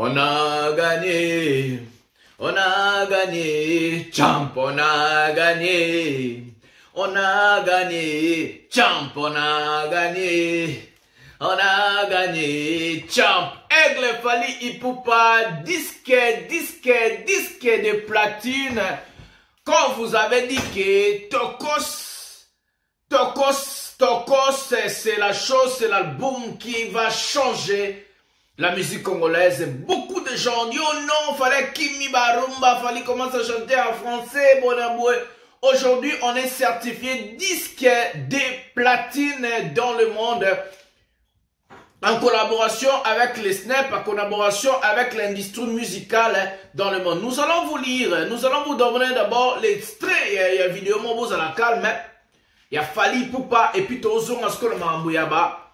On a gagné. On a gagné. Champ, on a gagné. On a gagné. Champ, on a gagné. On a gagné. Champ. Aigle Fally Ipupa. Disque de platine. Quand vous avez dit que Tokos, c'est la chose, c'est l'album qui va changer la musique congolaise. Beaucoup de gens ont dit, oh non, fallait Kimi Barumba, fallait commencer à chanter en français, bonaboué. Aujourd'hui, on est certifié disque de platine dans le monde. En collaboration avec les Snap, en collaboration avec l'industrie musicale dans le monde. Nous allons vous lire, nous allons vous donner d'abord l'extrait. Il y a une vidéo, mon beau, à la calme. Il y a Fally Ipupa et puis Tozo Ngaskolo Mambouyaba.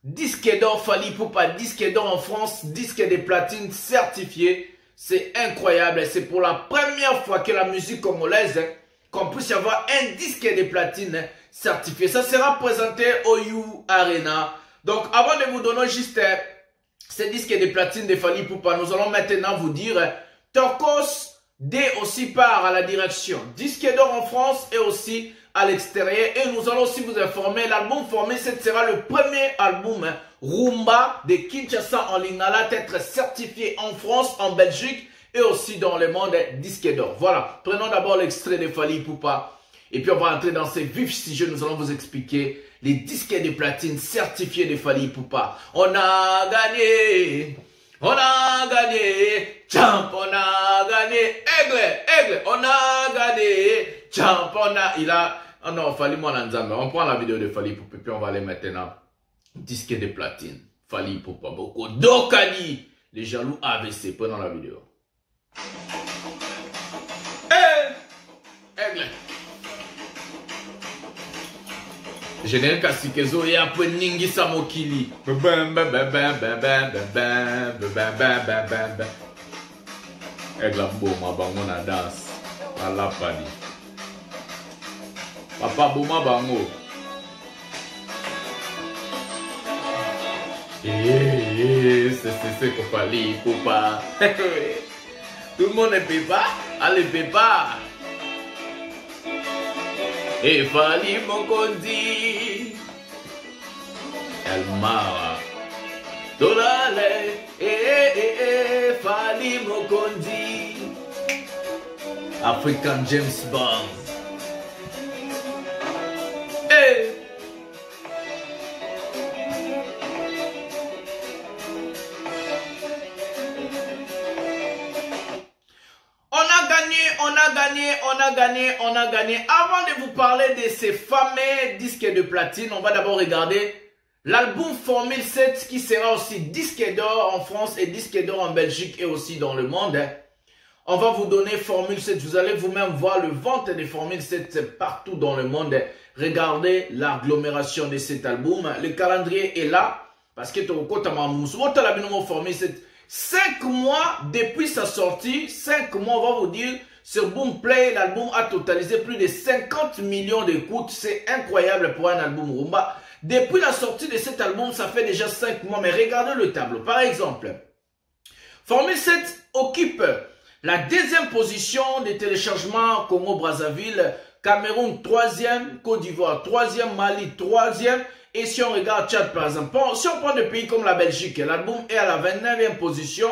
Disque d'or Fally Ipupa, disque d'or en France, disque de platine certifié. C'est incroyable. C'est pour la première fois que la musique congolaise, qu'on puisse avoir un disque de platine certifié. Ça sera présenté au You Arena. Donc, avant de vous donner juste ce disque de platine de Fally Ipupa, nous allons maintenant vous dire Tokos D aussi part à la direction. Disque d'or en France et aussi à l'extérieur. Et nous allons aussi vous informer, l'album Formule 7 sera le premier album Rumba de Kinshasa en Lingala, être certifié en France, en Belgique et aussi dans le monde disque d'or. Voilà, prenons d'abord l'extrait de Fally Ipupa et puis on va entrer dans ces vifs sujets. Nous allons vous expliquer les disques de platine certifiés de Fally Ipupa. On a gagné, on a gagné, champ, on a gagné, aigle, on a gagné, champ, on a, il a, oh non, Fally Mwananzambe. On prend la vidéo de Fally Ipupa, puis on va aller maintenant. Disque de platine, Fally Ipupa, beaucoup. Dokani, les jaloux AVC, prenons la vidéo. Aigle. Général Kasikezo et après Ningi Samokili. Aigle Boma Bango na danse. À la pani. Papa Boma Bango. C'est qu'on Fally Ipupa. Tout le monde ne peut pas. Allez, peut pas. Et Fally Mokonzi Elmara Tolale Fally Mokonzi African James Bond. On a gagné. Avant de vous parler de ces fameux disques de platine, on va d'abord regarder l'album Formule 7 qui sera aussi disque d'or en France et disque d'or en Belgique et aussi dans le monde. On va vous donner Formule 7. Vous allez vous-même voir le vente des Formule 7 partout dans le monde. Regardez l'agglomération de cet album. Le calendrier est là parce que Formule 7. 5 mois depuis sa sortie, 5 mois, on va vous dire, sur Boomplay, l'album a totalisé plus de 50 millions d'écoutes. C'est incroyable pour un album rumba. Depuis la sortie de cet album, ça fait déjà 5 mois. Mais regardez le tableau. Par exemple, Formule 7 occupe la deuxième position des téléchargements Congo-Brazzaville, Cameroun 3e, Côte d'Ivoire 3e, Mali 3e. Et si on regarde Tchad par exemple, si on prend des pays comme la Belgique, l'album est à la 29e position.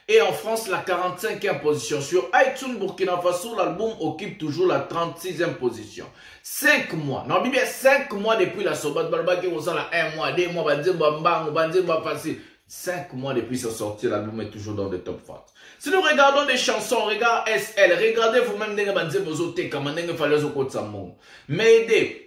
Et en France, la 45e position. Sur iTunes Burkina Faso, l'album occupe toujours la 36e position. 5 mois. Non, bien 5 mois depuis la Sobat Balba qui vous la 1 mois, 2 mois, 5 mois depuis sa sortie, l'album est toujours dans le top 40. Si nous regardons des chansons, regarde SL, regardez vous-même M'aider.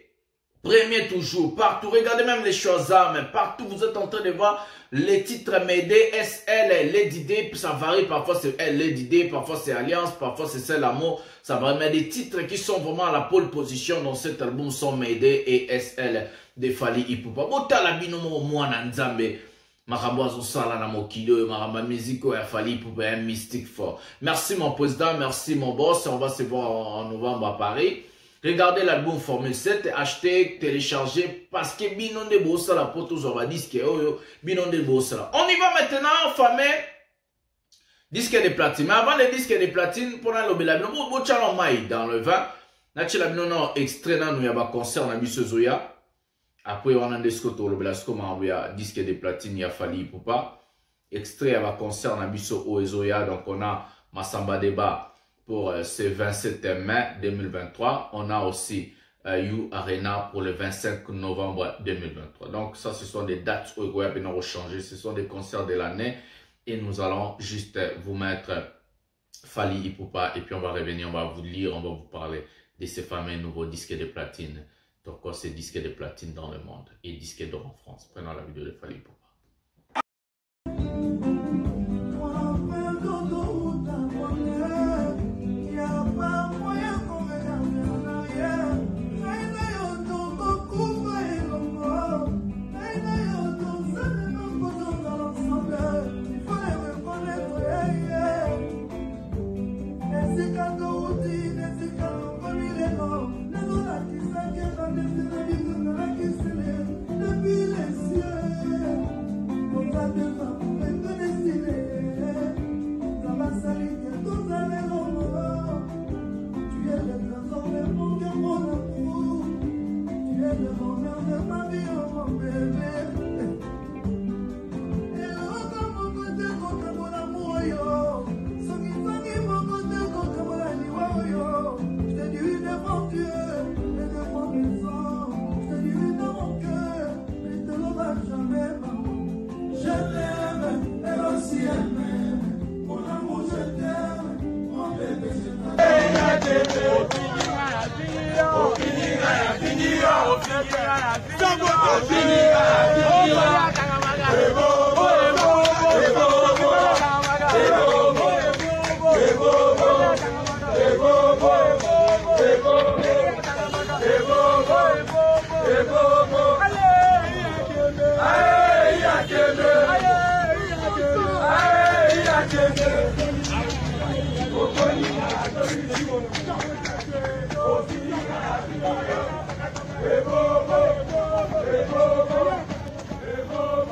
Premier toujours, partout, regardez même les choses, mais partout vous êtes en train de voir les titres M'aider, SL, Lady D, ça varie, parfois c'est L, Lady D, parfois c'est Alliance, parfois c'est Celle Amour, ça varie, mais des titres qui sont vraiment à la pole position dans cet album sont M'aider et SL de Fally Ipupa. Botala binomo mwana nzambe, Marabozo sala na mokilo, marama musique ya Fally Ipupa, un mystique fort. Merci mon président, merci mon boss, on va se voir en novembre à Paris. Regardez l'album Formule 7, achetez, téléchargez, parce que binon de bossa la poto zova disque, binon de bossa. On y va maintenant, fameux Disque de platine. Mais avant les disques de platine, pour le labino, bon chalon maï dans le vin. Nachi labino non extrait dans nous yaba concert na biso zoya. Après on a des scoto le belasco ma disque de platine ya fali poupa. Extrait yaba concert na biso oezoya. Donc on a Massamba Débat pour ce 27 mai 2023. On a aussi You Arena pour le 25 novembre 2023. Donc ça ce sont des dates où il y a changé. Ce sont des concerts de l'année. Et nous allons juste vous mettre Fally Ipupa et puis on va revenir, on va vous lire, on va vous parler de ces fameux nouveaux disques de platine. Donc quoi, c'est disques de platine dans le monde et disques d'or en France. Prenons la vidéo de Fally Ipupa.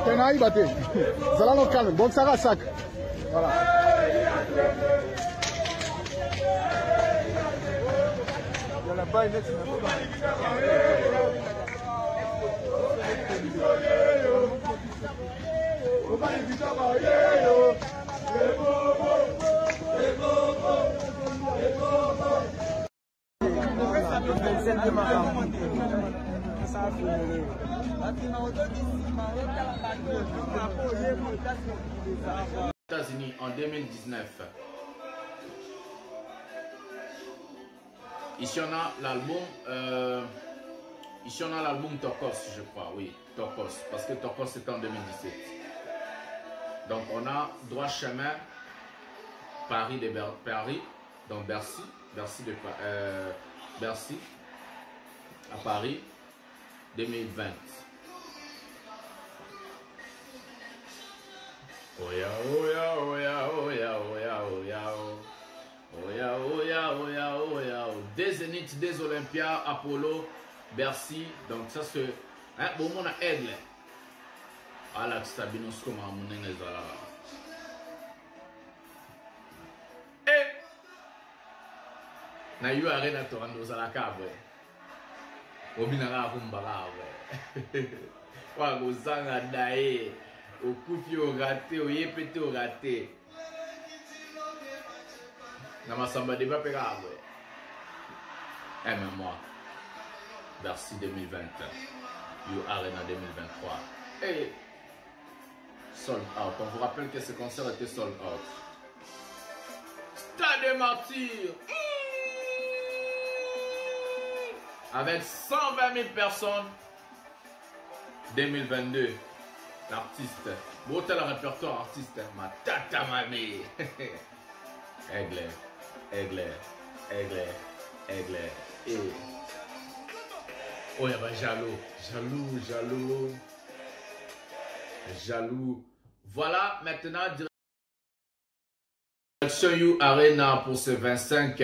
Tenaï baté, Zala no calme, bon Sarah sac. Voilà. Il y a la baille net. États-Unis en 2019. Ici on a l'album Tokos, je crois, oui, Tokos, parce que Tokos c'était en 2017. Donc on a Droit Chemin, Paris, donc Bercy à Paris 2020. Oya, oya, oya, oya, oya, oya, oya, oya, oya, oya, des Zénith, des Olympias, Apollo, Bercy. Donc ça c'est hein, bon on a Aigle. Ala Sabinos comme à mon ezala. Eh na yu arena torando za la cave. Obinara kumbara we. Wa gozanga dae. Au coupi au raté, au yépété au raté. Namasamba débat grave. Eh mais moi, Bercy 2020, You Arena 2023. Et sold out. On vous rappelle que ce concert était sold out. Stade des Martyrs. Avec 120 000 personnes. 2022. L'artiste, bon tel répertoire artiste, ma tata mamie. Aigle, aigle, aigle, aigle. Et oh il y avait jaloux. Voilà maintenant direction You Arena pour ce 25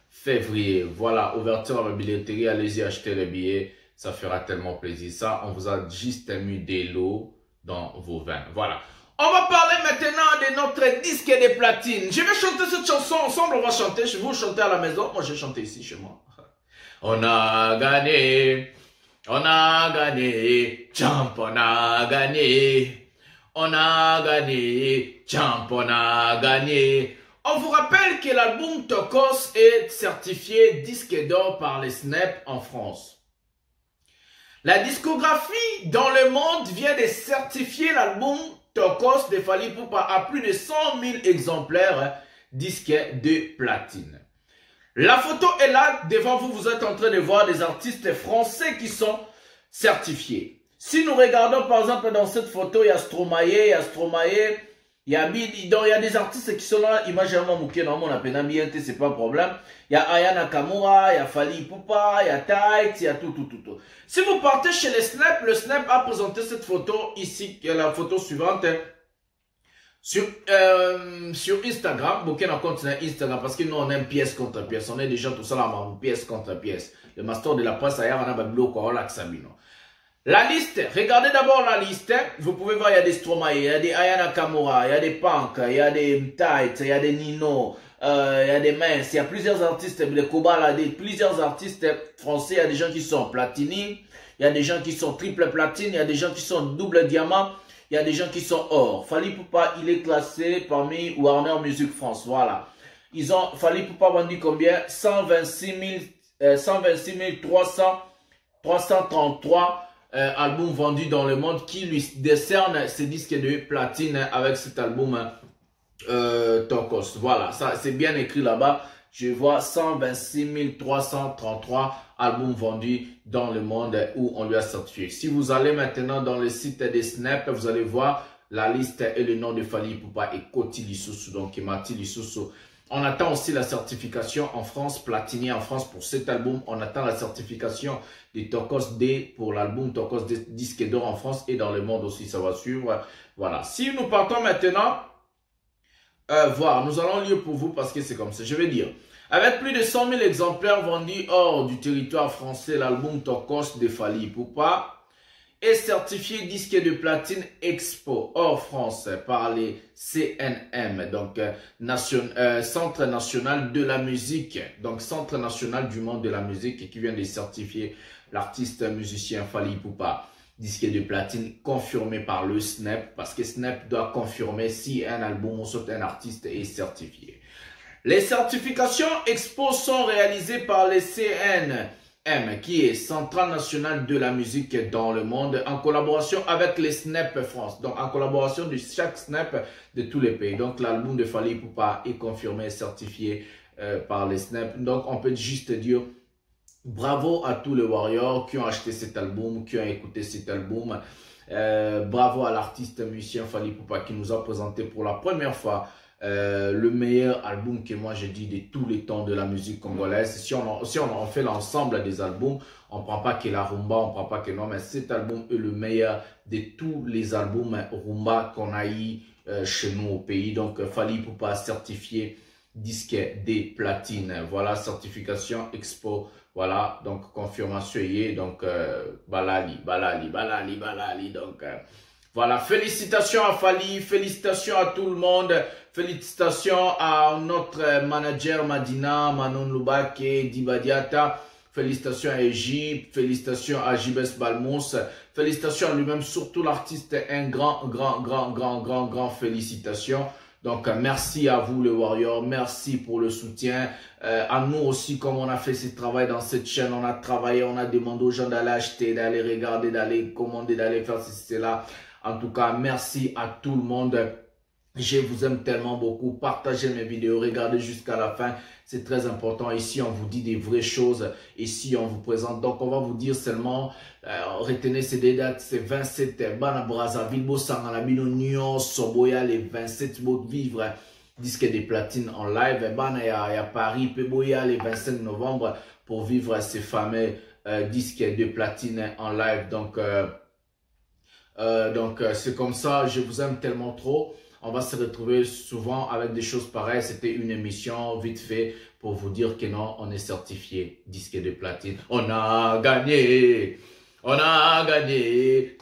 février. Voilà, ouverture à la billetterie, allez-y acheter les billets, ça fera tellement plaisir. Ça, on vous a juste mis des lots dans vos vins. Voilà. On va parler maintenant de notre disque de platine. Je vais chanter cette chanson ensemble, on va chanter. Je vais vous chanter à la maison. Moi, je vais chanter ici chez moi. On a gagné, champ, on a gagné. On a gagné, champ, on a gagné. On vous rappelle que l'album Tokos est certifié disque d'or par les Snap en France. La discographie dans le monde vient de certifier l'album Tokos de Fally Ipupa à plus de 100 000 exemplaires disque de platine. La photo est là, devant vous, vous êtes en train de voir des artistes français qui sont certifiés. Si nous regardons par exemple dans cette photo, il y a Stromae, il y a des artistes qui sont là, imaginalement Mouké, non, on a peine ambienté, c'est pas un problème. Il y a Aya Nakamura, il y a Fally Ipupa, il y a Tight, il y a tout. Si vous partez chez les Snap, le Snap a présenté cette photo ici, la photo suivante, sur Instagram. Beaucoup n'a compte Instagram parce que nous on aime pièce contre pièce. On est des gens tout ça là, pièce contre pièce. Le master de la presse ailleurs, on a un bloc au lac Sabino. La liste, regardez d'abord la liste. Vous pouvez voir, il y a des Stromae, il y a des Aya Nakamura, il y a des Punk, il y a des Tight, il y a des Nino, il y a des Mince, il y a plusieurs artistes, les Kobala, plusieurs artistes français. Il y a des gens qui sont platini, il y a des gens qui sont triple platine, il y a des gens qui sont double diamant, il y a des gens qui sont or. Fally Ipupa, il est classé parmi Warner Music France, voilà. Fally Ipupa vendu combien? 126 333 albums vendus dans le monde qui lui décerne ses disques de platine avec cet album Tokos. Voilà, ça c'est bien écrit là-bas. Je vois 126 333 albums vendus dans le monde où on lui a certifié. Si vous allez maintenant dans le site des Snap, vous allez voir la liste et le nom de Fally Ipupa et Koti Lisusu, donc Mati Lisusu. On attend aussi la certification en France, platinier en France pour cet album. On attend la certification de Tokos D pour l'album Tokos D, disque d'or en France et dans le monde aussi, ça va suivre. Voilà. Si nous partons maintenant voir, nous allons lire pour vous parce que c'est comme ça. Je vais dire, avec plus de 100 000 exemplaires vendus hors du territoire français, l'album Tokos de Fally Ipupa est certifié disque de platine Expo hors France par les CNM, donc Centre National de la Musique, donc Centre National du Monde de la Musique qui vient de certifier l'artiste musicien Fally Ipupa. Disque de platine confirmé par le Snap, parce que Snap doit confirmer si un album ou soit un artiste est certifié. Les certifications Expo sont réalisées par les CNM, qui est Centrale Nationale de la Musique dans le monde, en collaboration avec les Snap France, donc en collaboration de chaque Snap de tous les pays. Donc l'album de Fally Ipupa est confirmé, certifié par les Snap. Donc on peut juste dire bravo à tous les Warriors qui ont acheté cet album, qui ont écouté cet album. Bravo à l'artiste musicien Fally Ipupa qui nous a présenté pour la première fois le meilleur album que moi j'ai dit de tous les temps de la musique congolaise. Si on fait l'ensemble des albums, on ne prend pas que la rumba, on ne prend pas que non, mais cet album est le meilleur de tous les albums rumba qu'on a eu chez nous au pays. Donc Fally Ipupa certifié disque de platine. Voilà, certification Expo. Voilà, donc confirmation y est. Donc balali. Donc voilà, félicitations à Fally, félicitations à tout le monde, félicitations à notre manager Madina, Manon Lubake, Dibadiata, félicitations à Egypte, félicitations à Jibes Balmous, félicitations à lui-même, surtout l'artiste, un grand félicitations. Donc, merci à vous, les Warriors. Merci pour le soutien. À nous aussi, comme on a fait ce travail dans cette chaîne, on a travaillé, on a demandé aux gens d'aller acheter, d'aller regarder, d'aller commander, d'aller faire ceci, cela. En tout cas, merci à tout le monde. Je vous aime tellement beaucoup. Partagez mes vidéos, regardez jusqu'à la fin. C'est très important. Ici, on vous dit des vraies choses. Ici, on vous présente. Donc, on va vous dire seulement, retenez ces deux dates. C'est 27 Bana Brazzaville, Bosangalabino, Nyon, Soboya, les 27 mots de vivre. Disque de platine en live. Bana et à Paris, Peboya, les 25 novembre pour vivre ces fameux disques de platine en live. Donc, c'est comme ça. Je vous aime tellement trop. On va se retrouver souvent avec des choses pareilles. C'était une émission vite fait pour vous dire que non, on est certifié disque de platine. On a gagné,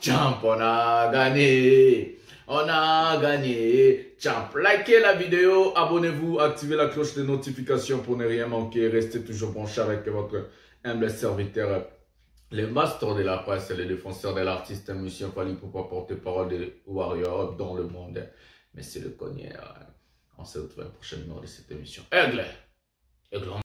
champ, on a gagné, On a gagné. Ciao. Likez la vidéo, abonnez-vous, activez la cloche de notification pour ne rien manquer. Restez toujours branchés avec votre humble serviteur. Le master de la presse et le défenseur de l'artiste, Monsieur Fally Ipupa, porte-parole des Warriors dans le monde. Monsieur le Cognier. On se retrouve à un prochain numéro de cette émission. Aigle.